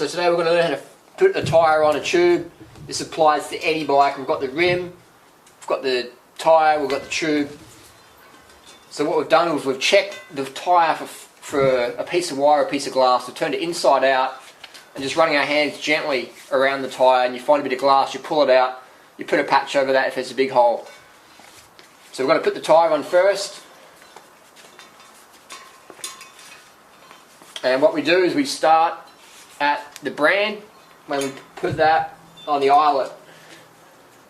So today we're going to learn how to put a tyre on a tube. This applies to any bike. We've got the rim, we've got the tyre, we've got the tube. So what we've done is we've checked the tyre for a piece of wire, a piece of glass. We've turned it inside out and just running our hands gently around the tyre, and you find a bit of glass, you pull it out, you put a patch over that if there's a big hole. So we're going to put the tyre on first. And what we do is we start at the brand when we put that on the eyelet.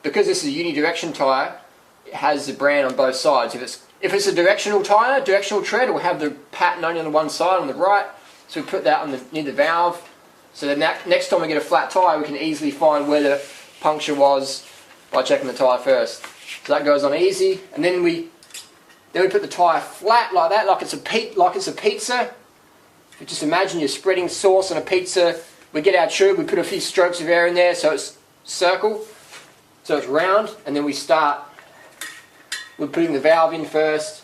Because this is a unidirection tyre, it has the brand on both sides. If it's a directional tyre, directional tread, it will have the pattern only on the one side on the right. So we put that on near the valve. So then next time we get a flat tyre, we can easily find where the puncture was by checking the tyre first. So that goes on easy, and then we put the tyre flat like that, like it's a pizza. Just imagine you're spreading sauce on a pizza. We get our tube, we put a few strokes of air in there so it's circle, so it's round, and then we start with putting the valve in first,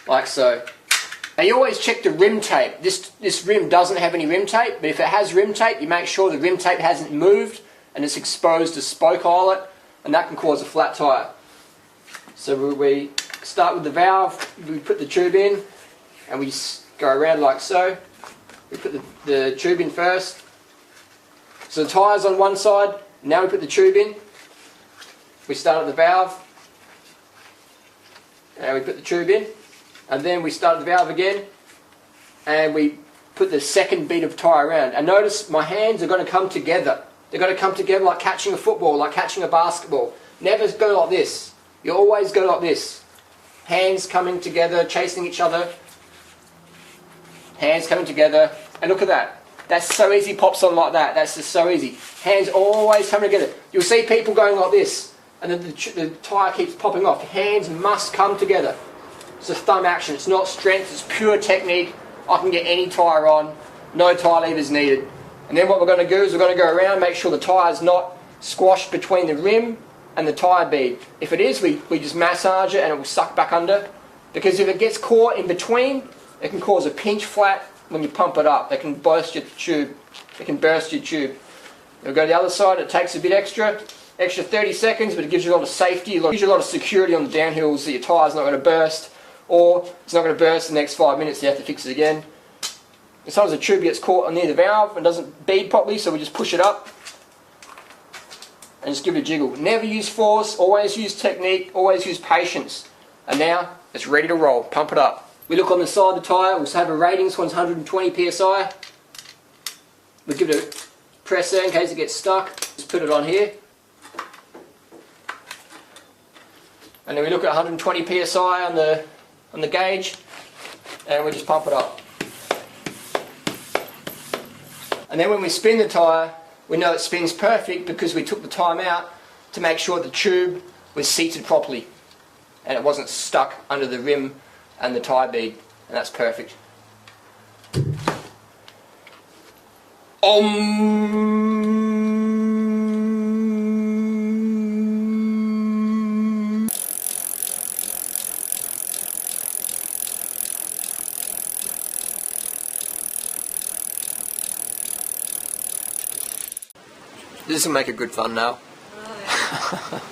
like so. Now you always check the rim tape. This rim doesn't have any rim tape, but if it has rim tape, you make sure the rim tape hasn't moved and it's exposed to spoke eyelet, and that can cause a flat tyre. So we start with the valve, we put the tube in, and we go around like so. We put the tube in first. So the tyre's on one side, now we put the tube in. We start at the valve, and we put the tube in, and then we start at the valve again, and we put the second bead of tyre around. And notice my hands are going to come together. They're going to come together like catching a football, like catching a basketball. Never go like this. You always go like this. Hands coming together, chasing each other. Hands coming together, and look at that. That's so easy, pops on like that. That's just so easy. Hands always coming together. You'll see people going like this, and then the tyre keeps popping off. Hands must come together. It's a thumb action. It's not strength, it's pure technique. I can get any tyre on, no tyre levers needed. And then what we're going to do is we're going to go around, make sure the tyre's not squashed between the rim and the tyre bead. If it is, we just massage it and it will suck back under. Because if it gets caught in between, it can cause a pinch flat when you pump it up. It can burst your tube. It can burst your tube. You'll go to the other side. It takes a bit extra 30 seconds, but it gives you a lot of safety. It gives you a lot of security on the downhills that your tyre's not going to burst, or it's not going to burst in the next 5 minutes. You have to fix it again. And sometimes the tube gets caught near the valve and doesn't bead properly, so we just push it up and just give it a jiggle. Never use force. Always use technique. Always use patience. And now it's ready to roll. Pump it up. We look on the side of the tyre, we'll have a rating, this one's 120 psi. We give it a press there in case it gets stuck. Just put it on here. And then we look at 120 psi on the gauge, and we just pump it up. And then when we spin the tyre, we know it spins perfect because we took the time out to make sure the tube was seated properly and it wasn't stuck under the rim and the tyre bead, and that's perfect. This will make a good thumbnail.